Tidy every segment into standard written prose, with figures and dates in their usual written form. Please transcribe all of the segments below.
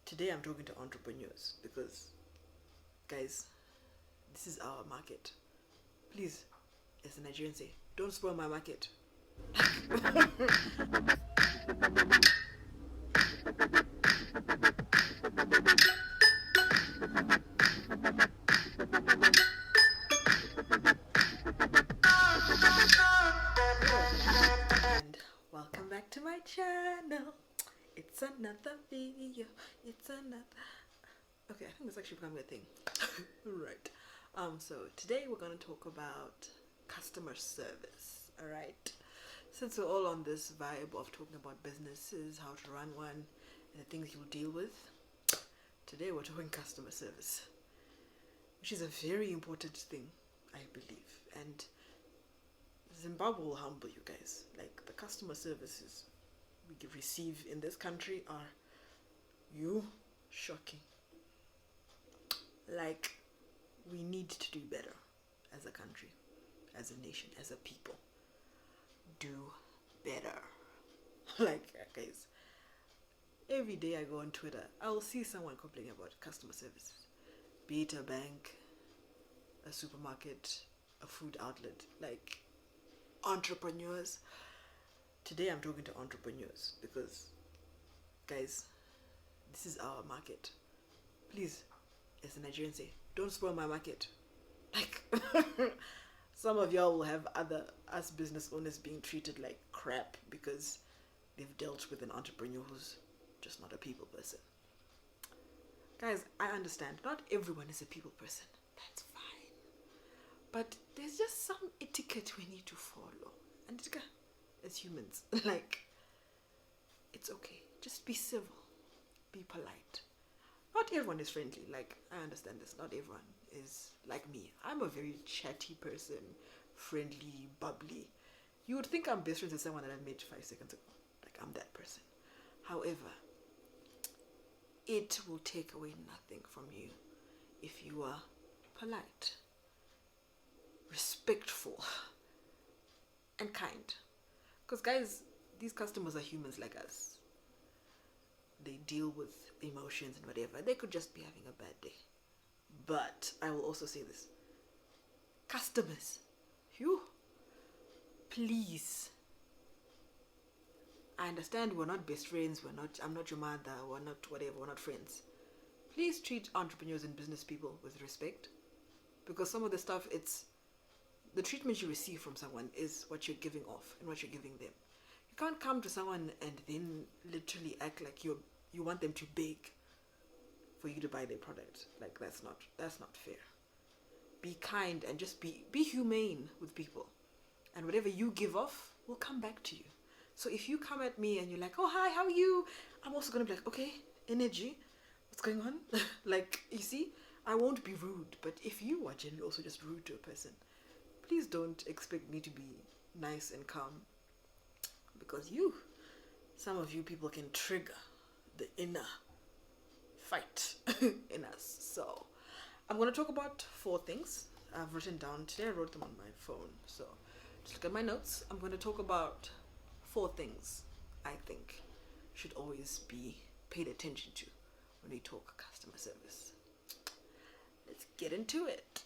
Today I'm talking to entrepreneurs because, guys, this is our market. Please, as a Nigerian say, don't spoil my market. And welcome back to my channel. It's another video. It's another. Okay, I think it's actually becoming a thing. Right. So today we're going to talk about customer service. All right. Since we're all on this vibe of talking about businesses, how to run one, and the things you deal with, today we're talking customer service, which is a very important thing, I believe. And Zimbabwe will humble you guys. Like, the customer services we receive in this country are shocking. Like, we need to do better as a country, as a nation, as a people. Do better. Like, guys, every day I go on Twitter, I will see someone complaining about customer services, be it a bank, a supermarket, a food outlet, like entrepreneurs. Today I'm talking to entrepreneurs because, guys, this is our market. Please, as the Nigerian say, don't spoil my market. Like, some of y'all will have us business owners being treated like crap because they've dealt with an entrepreneur who's just not a people person. Guys, I understand. Not everyone is a people person. That's fine. But there's just some etiquette we need to follow. And as humans, like, it's okay. Just be civil. Be polite. Not everyone is friendly. Like, I understand this. Not everyone is like me. I'm a very chatty person, friendly, bubbly. You would think I'm best friends with someone that I met 5 seconds ago. Like, I'm that person. However, it will take away nothing from you if you are polite, respectful, and kind. Because, guys, these customers are humans like us. They deal with emotions and whatever. They could just be having a bad day. But I will also say this. Customers, please. I understand we're not best friends. I'm not your mother. We're not whatever. We're not friends. Please treat entrepreneurs and business people with respect. Because some of the stuff, the treatment you receive from someone is what you're giving off and what you're giving them. You can't come to someone and then literally act like you want them to beg for you to buy their product. Like, that's not fair. Be kind and just be humane with people. And whatever you give off will come back to you. So if you come at me and you're like, oh, hi, how are you? I'm also going to be like, okay, energy, what's going on? Like, you see, I won't be rude. But if you are generally also just rude to a person, please don't expect me to be nice and calm. Because some of you people can trigger the inner fight in us. So I'm going to talk about 4 things I've written down today. I wrote them on my phone. So just look at my notes. I'm going to talk about 4 things I think should always be paid attention to when we talk customer service. Let's get into it.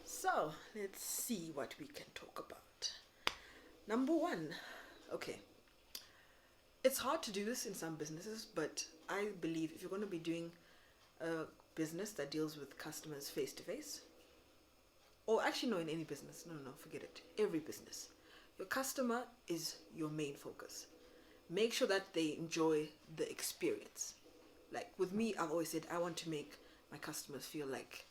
So let's see what we can talk about. Number 1. Okay. It's hard to do this in some businesses, but I believe if you're going to be doing a business that deals with customers face to face, or actually no, in any business, no, forget it. Every business, your customer is your main focus. Make sure that they enjoy the experience. Like with me, I've always said I want to make my customers feel like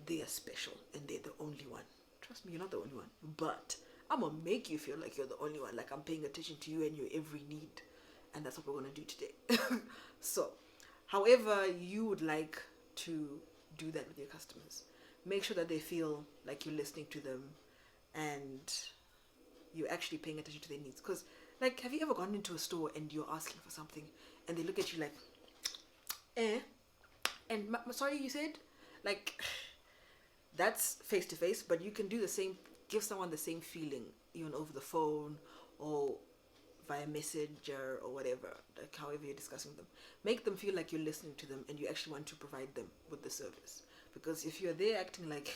they are special and they're the only one. Trust me, you're not the only one, but I'm gonna make you feel like you're the only one, like I'm paying attention to you and your every need. And that's what we're gonna do today. So, however you would like to do that with your customers, make sure that they feel like you're listening to them and you're actually paying attention to their needs. Because, like, have you ever gone into a store and you're asking for something and they look at you like, and sorry, you said? Like, that's face to face, but you can do the same, give someone the same feeling, even over the phone or via messenger or whatever, like however you're discussing them. Make them feel like you're listening to them and you actually want to provide them with the service. Because if you're there acting like,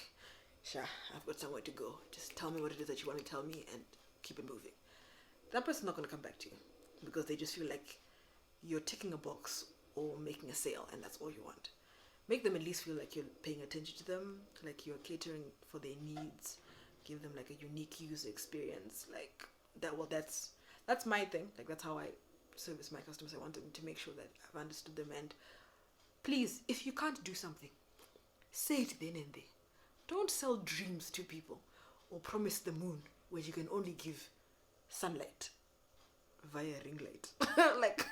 sure, I've got somewhere to go, just tell me what it is that you want to tell me and keep it moving, that person's not going to come back to you because they just feel like you're ticking a box or making a sale and that's all you want. Make them at least feel like you're paying attention to them, like you're catering for their needs. Give them like a unique user experience, like that. Well, that's my thing. Like that's how I service my customers. I want them to make sure that I've understood them. And please, if you can't do something, say it then and there. Don't sell dreams to people or promise the moon where you can only give sunlight via ring light. Like,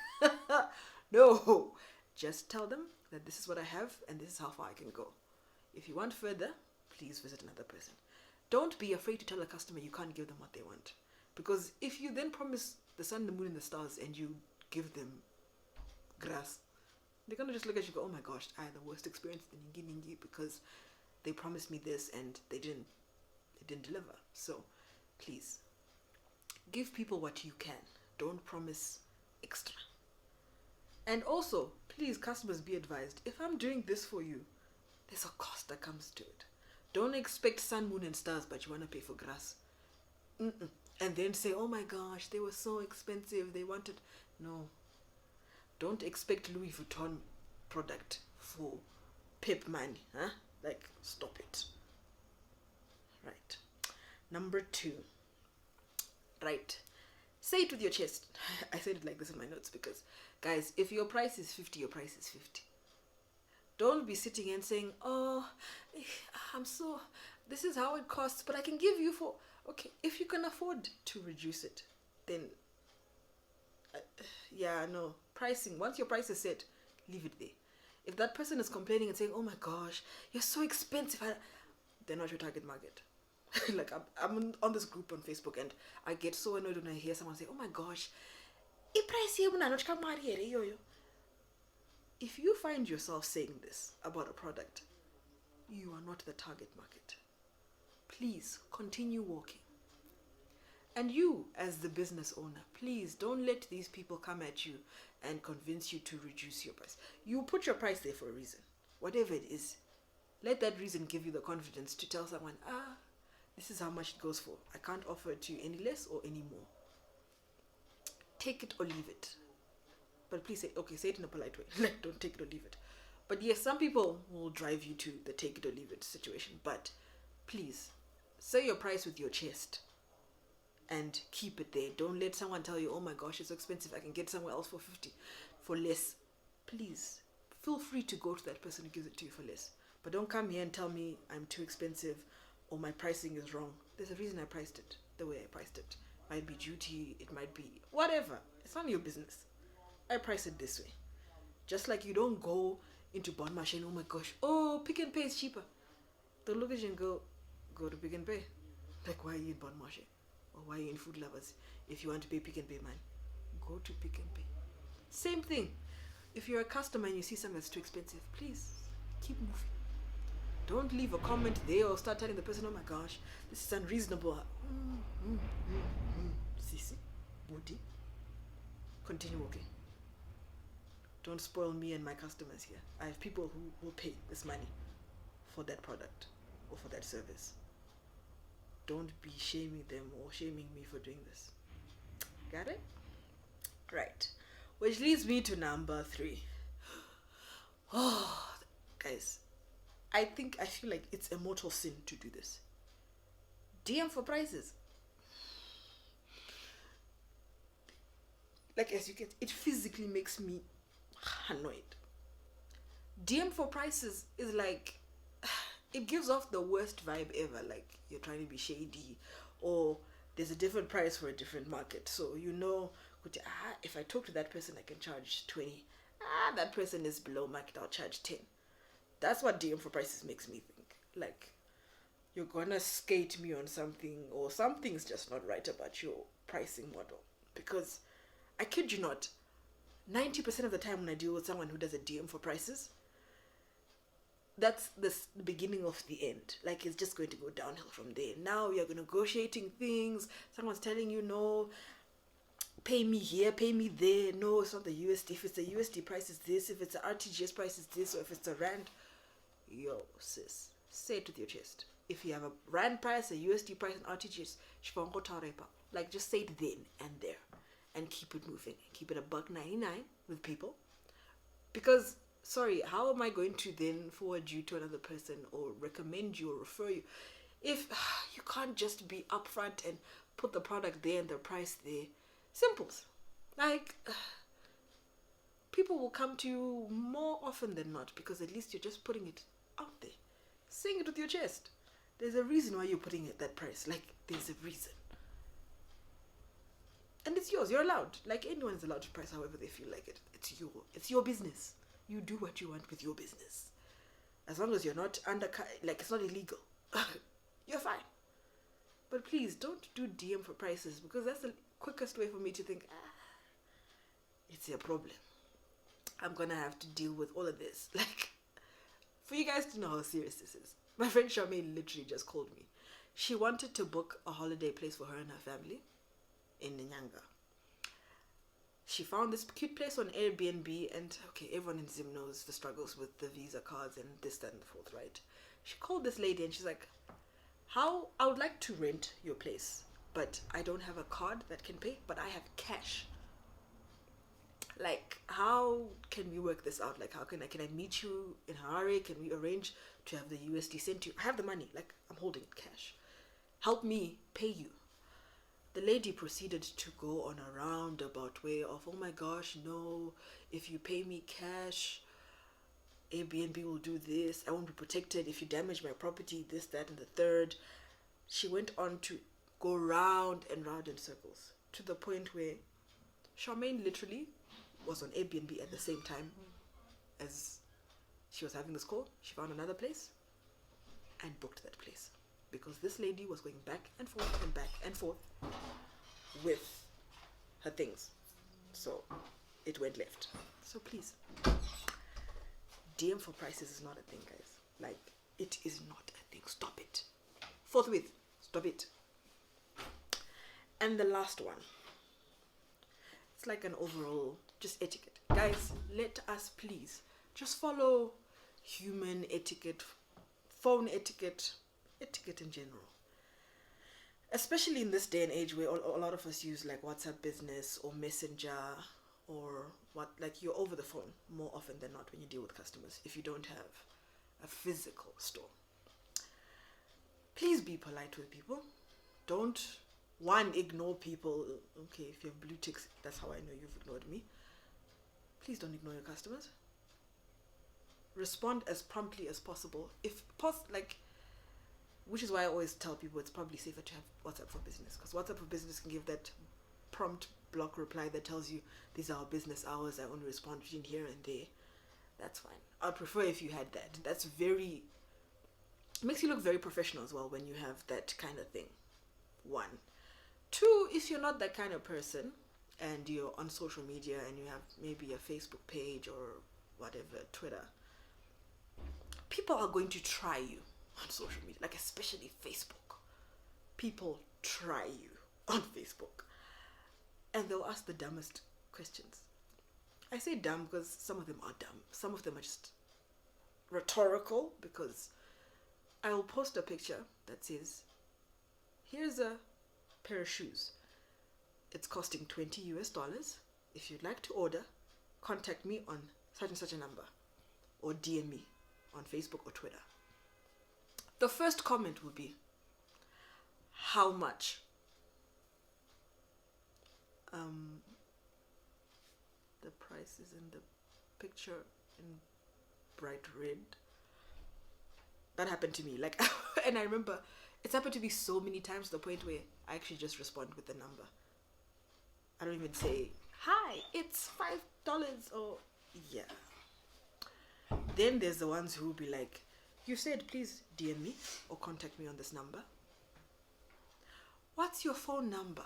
no. Just tell them that this is what I have and this is how far I can go. If you want further, please visit another person. Don't be afraid to tell a customer you can't give them what they want. Because if you then promise the sun, the moon, and the stars and you give them grass, they're going to just look at you and go, oh my gosh, I had the worst experience in Ningi because they promised me this and they didn't deliver. So please, give people what you can. Don't promise extra. And also, please, customers, be advised, if I'm doing this for you, there's a cost that comes to it. Don't expect sun, moon, and stars, but you want to pay for grass. And then say, oh my gosh, they were so expensive. They wanted... No. Don't expect Louis Vuitton product for pip money. Huh? Like, stop it. Right. Number 2. Right. Say it with your chest. I said it like this in my notes because, guys, if your price is 50, your price is 50. Don't be sitting and saying, oh, this is how it costs, but I can give you for... Okay, if you can afford to reduce it, then, no. Pricing, once your price is set, leave it there. If that person is complaining and saying, oh my gosh, you're so expensive, they're not your target market. Like, I'm on this group on Facebook and I get so annoyed when I hear someone say, oh my gosh, if you find yourself saying this about a product, you are not the target market. Please continue walking. And you, as the business owner, please don't let these people come at you and convince you to reduce your price. You put your price there for a reason. Whatever it is, let that reason give you the confidence to tell someone, this is how much it goes for. I can't offer it to you any less or any more. Take it or leave it. But please say it in a polite way. Like, don't take it or leave it. But yes, some people will drive you to the take it or leave it situation. But please, say your price with your chest and keep it there. Don't let someone tell you, oh my gosh, it's so expensive. I can get somewhere else for 50, for less. Please, feel free to go to that person who gives it to you for less. But don't come here and tell me I'm too expensive or my pricing is wrong. There's a reason I priced it the way I priced it. It might be duty, it might be whatever. It's none of your business. I price it this way. Just like you don't go into Bon Marché and oh my gosh, Pick n Pay is cheaper. Don't look at you and go to Pick n Pay. Like, why are you in Bon Marché? Or why are you in Food Lovers? If you want to pay Pick n Pay, man, go to Pick n Pay. Same thing. If you're a customer and you see something that's too expensive, please keep moving. Don't leave a comment there or start telling the person, oh my gosh, this is unreasonable. Sisi, Budi, continue walking. Don't spoil me and my customers here. I have people who will pay this money for that product or for that service. Don't be shaming them or shaming me for doing this. Got it? Right. Which leads me to number 3. Oh, guys, I feel like it's a mortal sin to do this. DM for prices. Like, as you get, it physically makes me annoyed. DM for prices is like, it gives off the worst vibe ever. Like, you're trying to be shady or there's a different price for a different market. So, if I talk to that person, I can charge 20. That person is below market, I'll charge 10. That's what DM for prices makes me think. Like, you're gonna skate me on something or something's just not right about your pricing model. Because, I kid you not, 90% of the time when I deal with someone who does a DM for prices, that's the beginning of the end. Like, it's just going to go downhill from there. Now you're negotiating things. Someone's telling you, no, pay me here, pay me there. No, it's not the USD. If it's the USD price, is this. If it's the RTGS price, is this. Or if it's a rand, yo, sis, say it with your chest. If you have a rand price, a USD price, and RTGS, like just say it then and there, and keep it moving. Keep it a $1.99 with people, because sorry, how am I going to then forward you to another person or recommend you or refer you if you can't just be upfront and put the product there and the price there? Simples. Like, people will come to you more often than not because at least you're just putting it out there. Saying it with your chest. There's a reason why you're putting it that price. Like, there's a reason. And it's yours. You're allowed. Like, anyone's allowed to price however they feel like it. It's your business. You do what you want with your business. As long as you're not like, it's not illegal. You're fine. But please, don't do DM for prices, because that's the quickest way for me to think, it's a problem. I'm gonna have to deal with all of this. Like, for you guys to know how serious this is, my friend Charmaine literally just called me. She wanted to book a holiday place for her and her family in Nyanga. She found this cute place on Airbnb, and okay, everyone in Zim knows the struggles with the Visa cards and this, that, and the fourth, right? She called this lady and she's like, I would like to rent your place, but I don't have a card that can pay, but I have cash. Like, how can we work this out? Like, how can I meet you in Harare? Can we arrange to have the USD sent to you? I have the money, like, I'm holding cash. Help me pay you. The lady proceeded to go on a roundabout way of, oh my gosh, no, if you pay me cash, Airbnb will do this. I won't be protected if you damage my property, this, that, and the third. She went on to go round and round in circles to the point where Charmaine literally was on Airbnb at the same time as she was having this call. She found another place and booked that place because this lady was going back and forth and back and forth with her things. So it went left. So please, DM for prices is not a thing, guys. Like, it is not a thing. Stop it. Forthwith. Stop it. And the last one. It's like an overall, just etiquette. Guys, let us please just follow human etiquette, phone etiquette, etiquette in general. Especially in this day and age where a lot of us use like WhatsApp Business or Messenger or what, like you're over the phone more often than not when you deal with customers if you don't have a physical store. Please be polite with people. Don't, one, ignore people. Okay, if you have blue ticks, that's how I know you've ignored me. Please don't ignore your customers. Respond as promptly as possible. If like, which is why I always tell people it's probably safer to have WhatsApp for Business, because WhatsApp for Business can give that prompt block reply that tells you these are our business hours, I only respond between here and there. That's fine. I'd prefer if you had that. That's very, makes you look very professional as well when you have that kind of thing. One. Two, if you're not that kind of person and you're on social media and you have maybe a Facebook page or whatever, Twitter, people are going to try you on social media, like especially Facebook. People try you on Facebook and they'll ask the dumbest questions. I say dumb because some of them are dumb. Some of them are just rhetorical, because I will post a picture that says, here's a pair of shoes. It's costing $20. If you'd like to order, contact me on such and such a number or DM me on Facebook or Twitter. The first comment will be, how much? The price is in the picture in bright red. That happened to me. Like, and I remember it's happened to me so many times to the point where I actually just respond with the number. I don't even say, hi, it's $5 or, yeah. Then there's the ones who will be like, you said please DM me or contact me on this number. What's your phone number?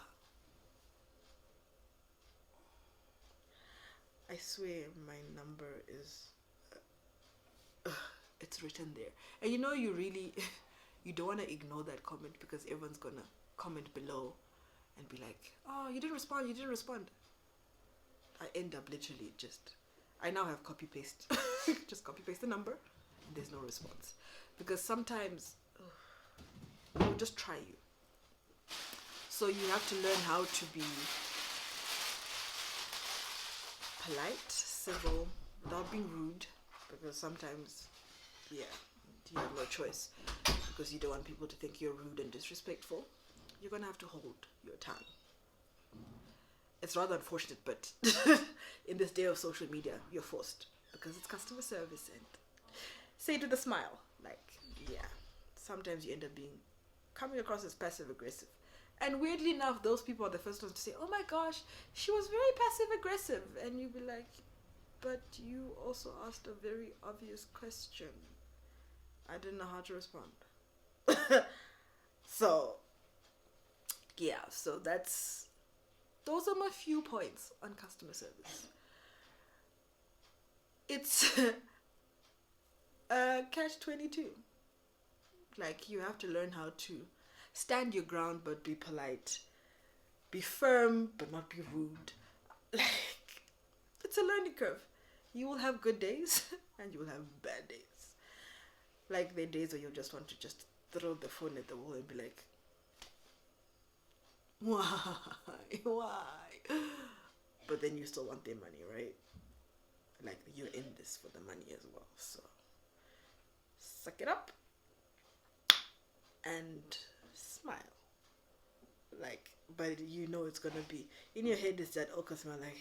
I swear my number is, it's written there. And you know, you really, you don't want to ignore that comment because everyone's going to comment below and be like, oh, you didn't respond. I end up literally I now have copy paste, just copy paste the number, and there's no response. Because sometimes they'll just try you. So you have to learn how to be polite, civil, without being rude, because sometimes, yeah, you have no choice, because you don't want people to think you're rude and disrespectful. You're gonna have to hold your tongue. It's rather unfortunate, but in this day of social media, you're forced, because it's customer service, and say it with a smile. Like, yeah, sometimes you end up coming across as passive aggressive. And weirdly enough, those people are the first ones to say, oh my gosh, she was very passive aggressive. And you'd be like, but you also asked a very obvious question. I didn't know how to respond. So, yeah, so those are my few points on customer service. It's a catch-22. Like, you have to learn how to stand your ground but be polite, be firm but not be rude. Like, it's a learning curve. You will have good days and you will have bad days. Like, the days where you just want to just throw the phone at the wall and be like, why? But then you still want their money, right? Like, you're in this for the money as well. So suck it up and smile. Like, but you know it's gonna be in your head. Is that smile like,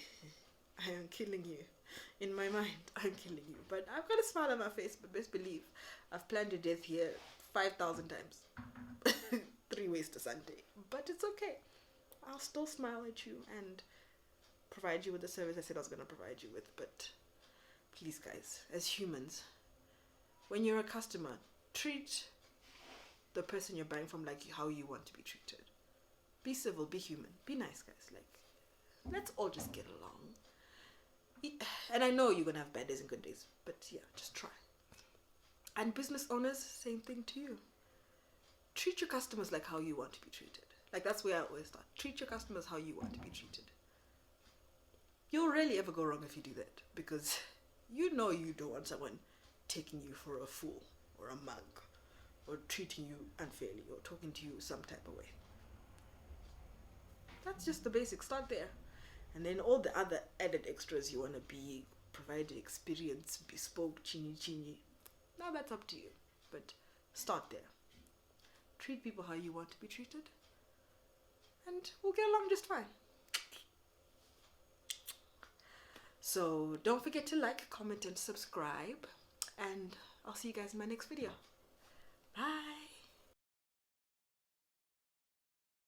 I am killing you. In my mind, I'm killing you. But I've got a smile on my face. But best believe, I've planned your death here 5,000 times. 3 ways to Sunday. But it's okay. I'll still smile at you and provide you with the service I said I was gonna provide you with. But please, guys, as humans, when you're a customer, treat the person you're buying from like how you want to be treated. Be civil, be human, be nice, guys. Like, let's all just get along. And I know you're gonna have bad days and good days, but yeah, just try. And business owners, same thing to you. Treat your customers like how you want to be treated. Like, that's where I always start. Treat your customers how you want to be treated. You'll rarely ever go wrong if you do that, because you know you don't want someone taking you for a fool or a mug, or treating you unfairly, or talking to you some type of way. That's just the basics. Start there. And then all the other added extras you want to be, provide the experience, bespoke, chini. Now that's up to you. But start there. Treat people how you want to be treated. And we'll get along just fine. So don't forget to like, comment, and subscribe. And I'll see you guys in my next video. Bye.